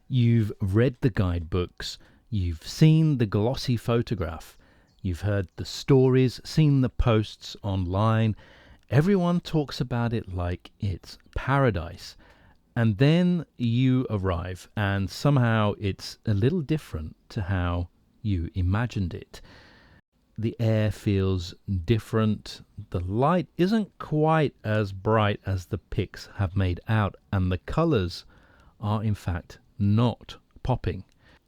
You've read the guidebooks, you've seen the glossy photograph, you've heard the stories, seen the posts online. Everyone talks about it like it's paradise. And then you arrive, and somehow it's a little different to how you imagined it. The air feels different. The light isn't quite as bright as the pics have made out, and the colors are in fact not popping.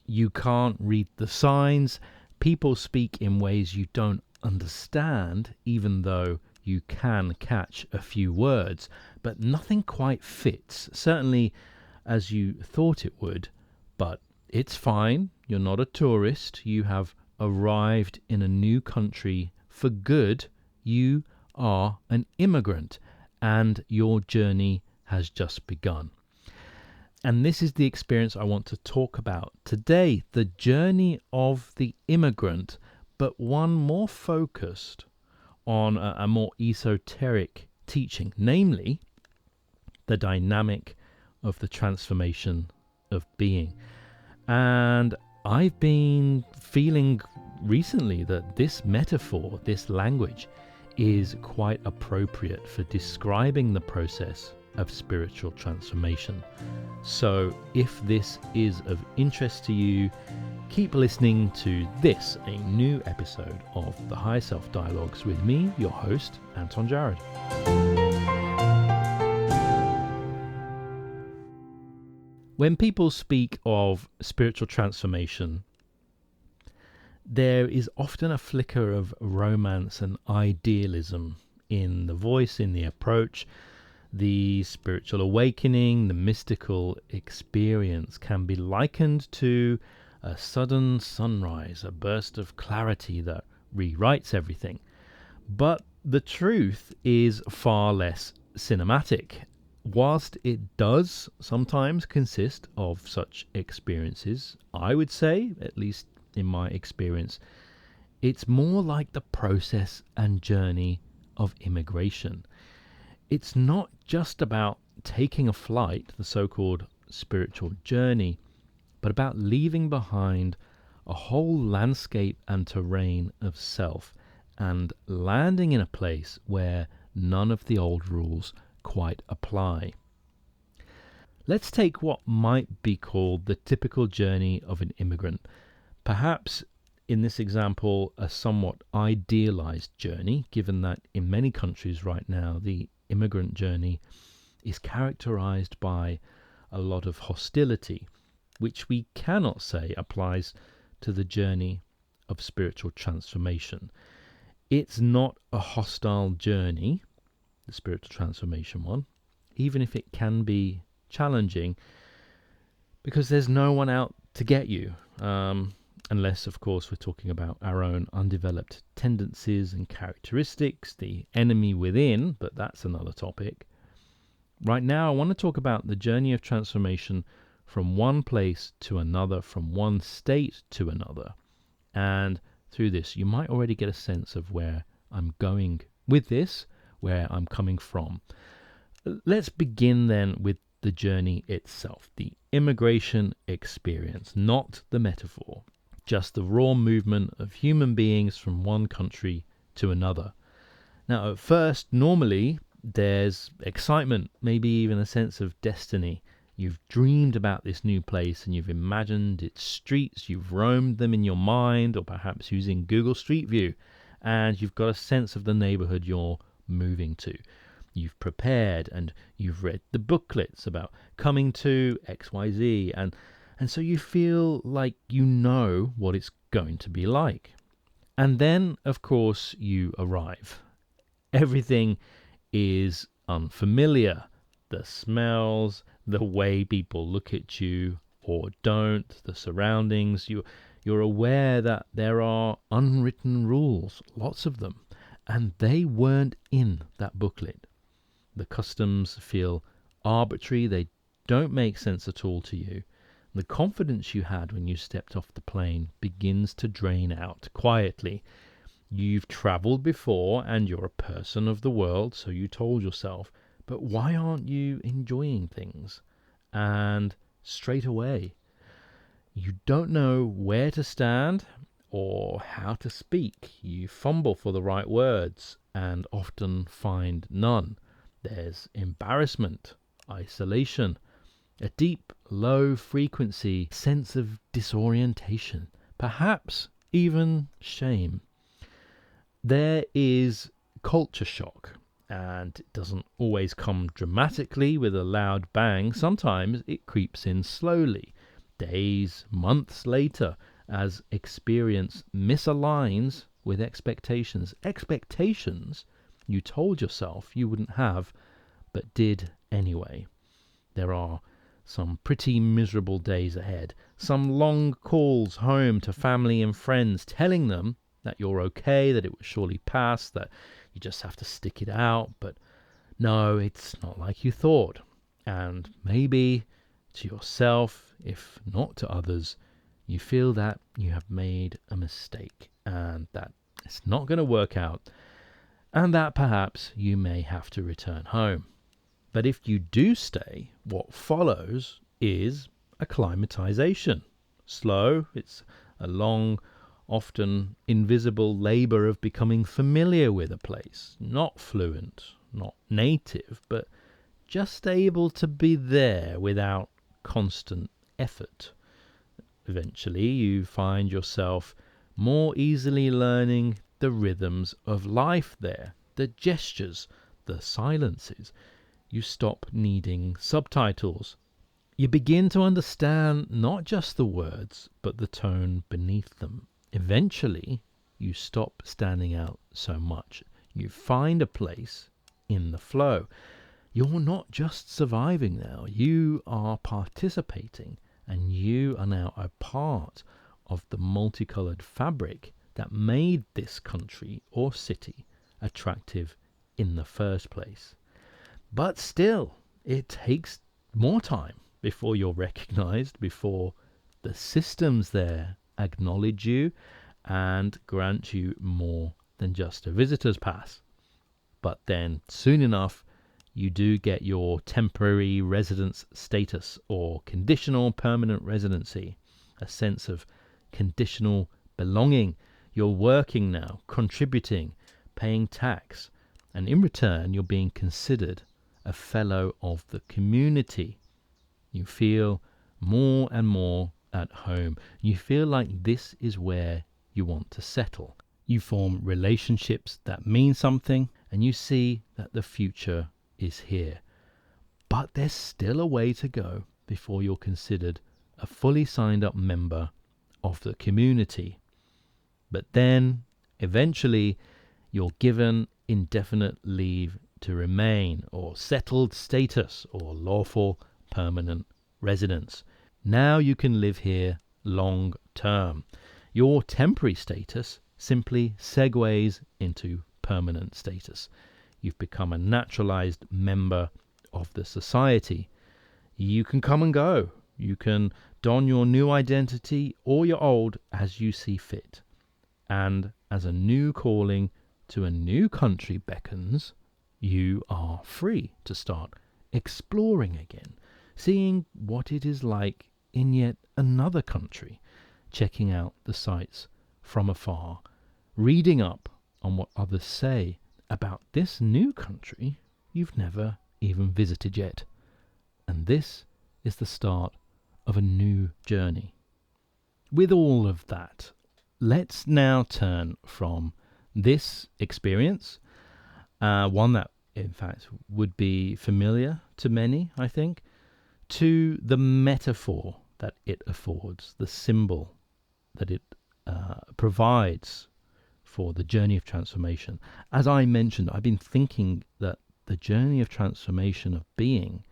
You can't read the signs. People speak in ways you don't understand, even though you can catch a few words, but nothing quite fits, certainly as you thought it would. But it's fine. You're not a tourist. You have arrived in a new country for good. You are an immigrant, and your journey has just begun. And this is the experience I want to talk about today, the journey of the immigrant, but one more focused on a more esoteric teaching, namely the dynamic of the transformation of being. And I've been feeling recently that this metaphor, this language, is quite appropriate for describing the process of spiritual transformation. So if this is of interest to you, keep listening to this, a new episode of the Higher Self Dialogues with me, your host, Anton Jarrod. When people speak of spiritual transformation, there is often a flicker of romance and idealism in the voice, in the approach. The spiritual awakening, the mystical experience can be likened to a sudden sunrise, a burst of clarity that rewrites everything. But the truth is far less cinematic. Whilst it does sometimes consist of such experiences, I would say, at least in my experience, it's more like the process and journey of immigration. It's not just about taking a flight, the so-called spiritual journey, but about leaving behind a whole landscape and terrain of self and landing in a place where none of the old rules quite apply. Let's take what might be called the typical journey of an immigrant. Perhaps in this example, a somewhat idealized journey, given that in many countries right now, the immigrant journey is characterized by a lot of hostility, which we cannot say applies to the journey of spiritual transformation. It's not a hostile journey, the spiritual transformation one, even if it can be challenging, because there's no one out to get you, unless, of course, we're talking about our own undeveloped tendencies and characteristics, the enemy within, but that's another topic. Right now, I want to talk about the journey of transformation from one place to another, from one state to another. And through this, you might already get a sense of where I'm going with this, where I'm coming from. Let's begin then with the journey itself, the immigration experience, not the metaphor, just the raw movement of human beings from one country to another. Now, at first, normally, there's excitement, maybe even a sense of destiny. You've dreamed about this new place and you've imagined its streets, you've roamed them in your mind or perhaps using Google Street View, and you've got a sense of the neighborhood you're moving to. You've prepared and you've read the booklets about coming to XYZ, and so you feel like you know what it's going to be like. And then, of course, you arrive. Everything is unfamiliar. The smells, the way people look at you or don't, the surroundings. You're aware that there are unwritten rules, lots of them, and they weren't in that booklet. The customs feel arbitrary. They don't make sense at all to you. The confidence you had when you stepped off the plane begins to drain out quietly. You've traveled before and you're a person of the world, so you told yourself, but why aren't you enjoying things? And straight away, You don't know where to stand or how to speak. You fumble for the right words and often find none. There's embarrassment, isolation, a deep, low frequency sense of disorientation, perhaps even shame. There is culture shock, and it doesn't always come dramatically with a loud bang. Sometimes it creeps in slowly, days, months later, as experience misaligns with expectations. Expectations you told yourself you wouldn't have, but did anyway. There are some pretty miserable days ahead, some long calls home to family and friends telling them that you're okay, that it will surely pass, that you just have to stick it out, but no, it's not like you thought. And maybe to yourself, if not to others, you feel that you have made a mistake and that it's not going to work out, and that perhaps you may have to return home. But if you do stay, what follows is acclimatisation. Slow, it's a long, often invisible labour of becoming familiar with a place. Not fluent, not native, but just able to be there without constant effort. Eventually, you find yourself more easily learning the rhythms of life there, the gestures, the silences. You stop needing subtitles. You begin to understand not just the words, but the tone beneath them. Eventually, you stop standing out so much. You find a place in the flow. You're not just surviving now, you are participating, and you are now a part of the multicolored fabric that made this country or city attractive in the first place. But still, it takes more time before you're recognized, before the systems there acknowledge you and grant you more than just a visitor's pass. But then soon enough, you do get your temporary residence status or conditional permanent residency, a sense of conditional belonging. You're working now, contributing, paying tax, and in return, you're being considered a fellow of the community. You feel more and more at home. You feel like this is where you want to settle. You form relationships that mean something, and you see that the future is here. But there's still a way to go before you're considered a fully signed up member of the community. But then, eventually, you're given indefinite leave to remain, or settled status, or lawful permanent residence. Now you can live here long term. Your temporary status simply segues into permanent status. You've become a naturalized member of the society. You can come and go. You can don your new identity or your old as you see fit. And as a new calling to a new country beckons, you are free to start exploring again, seeing what it is like in yet another country, checking out the sights from afar, reading up on what others say about this new country you've never even visited yet. And this is the start of a new journey. With all of that, let's now turn from this experience, one that in fact would be familiar to many, I think, to the metaphor that it affords, the symbol that it provides for the journey of transformation. As I mentioned, I've been thinking that the journey of transformation of being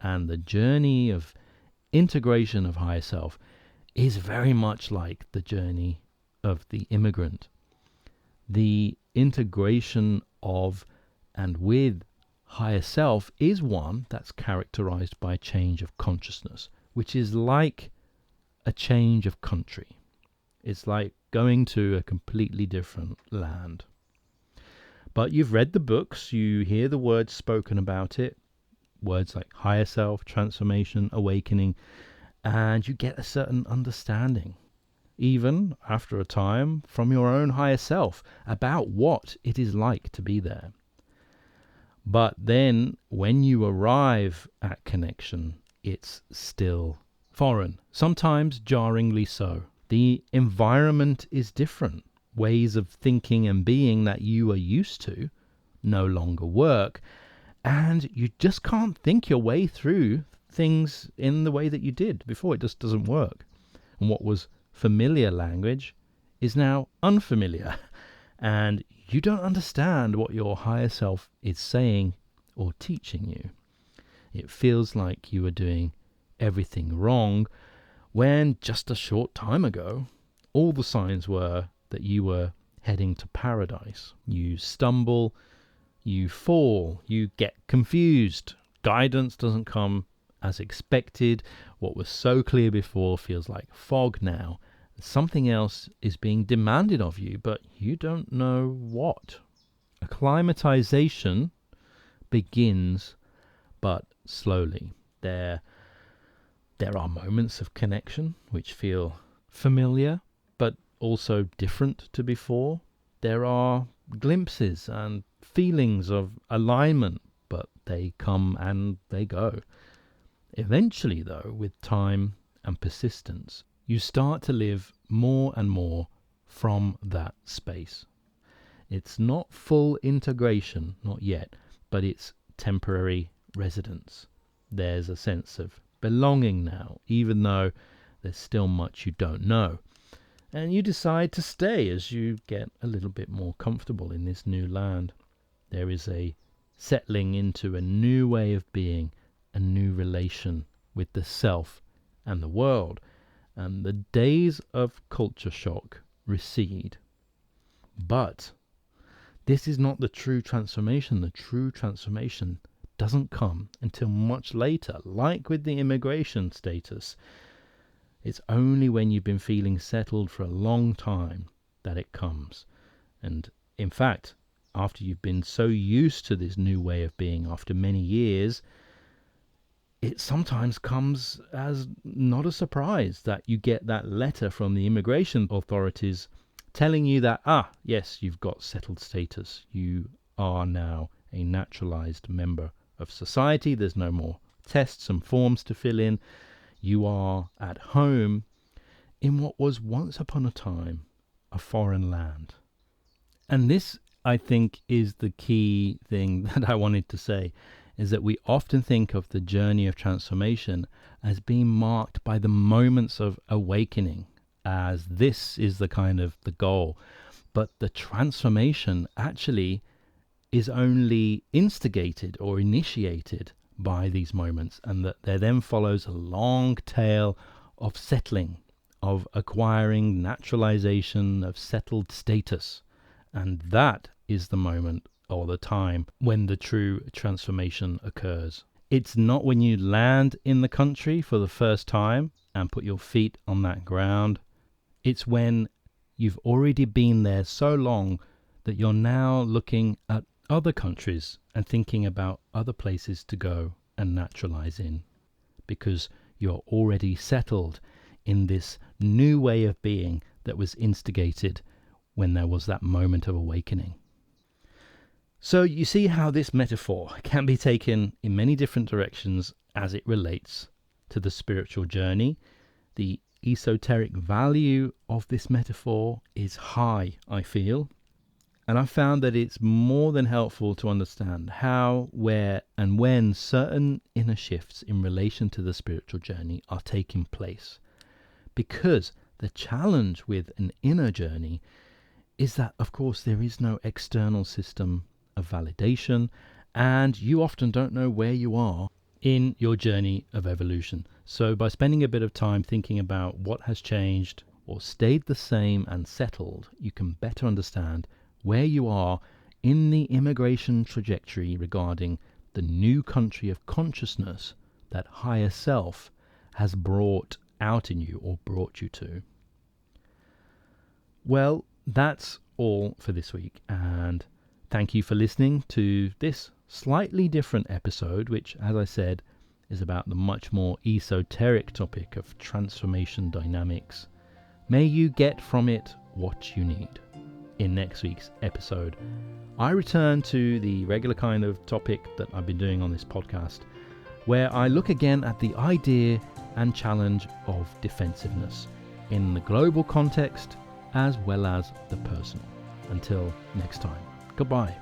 and the journey of integration of higher self is very much like the journey of the immigrant. The integration of and with higher self is one that's characterized by a change of consciousness, which is like a change of country. It's like going to a completely different land. But you've read the books, you hear the words spoken about it, words like higher self, transformation, awakening, and you get a certain understanding, even after a time, from your own higher self about what it is like to be there. But then when you arrive at connection, it's still foreign, sometimes jarringly so. The environment is different. Ways of thinking and being that you are used to no longer work, and you just can't think your way through things in the way that you did before. It just doesn't work. And what was familiar language is now unfamiliar, and you don't understand what your higher self is saying or teaching you. It feels like you are doing everything wrong, when just a short time ago, all the signs were that you were heading to paradise. You stumble, you fall, you get confused. Guidance doesn't come as expected. What was so clear before feels like fog now. Something else is being demanded of you, but you don't know what. Acclimatisation begins, but slowly. There are moments of connection which feel familiar, but also different to before. There are glimpses and feelings of alignment, but they come and they go. Eventually, though, with time and persistence, you start to live more and more from that space. It's not full integration, not yet, but it's temporary residence. There's a sense of belonging now, even though there's still much you don't know. And you decide to stay as you get a little bit more comfortable in this new land. There is a settling into a new way of being, a new relation with the self and the world, and the days of culture shock recede. But this is not the true transformation. The true transformation doesn't come until much later, like with the immigration status. It's only when you've been feeling settled for a long time that it comes. And in fact, after you've been so used to this new way of being after many years, it sometimes comes as not a surprise that you get that letter from the immigration authorities telling you that, yes, you've got settled status. You are now a naturalized member of society. There's no more tests and forms to fill in. You are at home in what was once upon a time a foreign land. And this, I think, is the key thing that I wanted to say, is that we often think of the journey of transformation as being marked by the moments of awakening, as this is the kind of the goal. But the transformation actually is only instigated or initiated by these moments, and that there then follows a long tail of settling, of acquiring naturalization, of settled status. And that is the moment or the time when the true transformation occurs. It's not when you land in the country for the first time and put your feet on that ground. It's when you've already been there so long that you're now looking at other countries and thinking about other places to go and naturalize in, because you're already settled in this new way of being that was instigated when there was that moment of awakening. So you see how this metaphor can be taken in many different directions as it relates to the spiritual journey. The esoteric value of this metaphor is high, I feel. And I found that it's more than helpful to understand how, where, and when certain inner shifts in relation to the spiritual journey are taking place. Because the challenge with an inner journey is that, of course, there is no external system of validation, and you often don't know where you are in your journey of evolution. So by spending a bit of time thinking about what has changed or stayed the same and settled, you can better understand where you are in the immigration trajectory regarding the new country of consciousness that higher self has brought out in you or brought you to. Well, that's all for this week, and thank you for listening to this slightly different episode, which, as I said, is about the much more esoteric topic of transformation dynamics. May you get from it what you need. In next week's episode, I return to the regular kind of topic that I've been doing on this podcast, where I look again at the idea and challenge of defensiveness in the global context as well as the personal. Until next time, goodbye.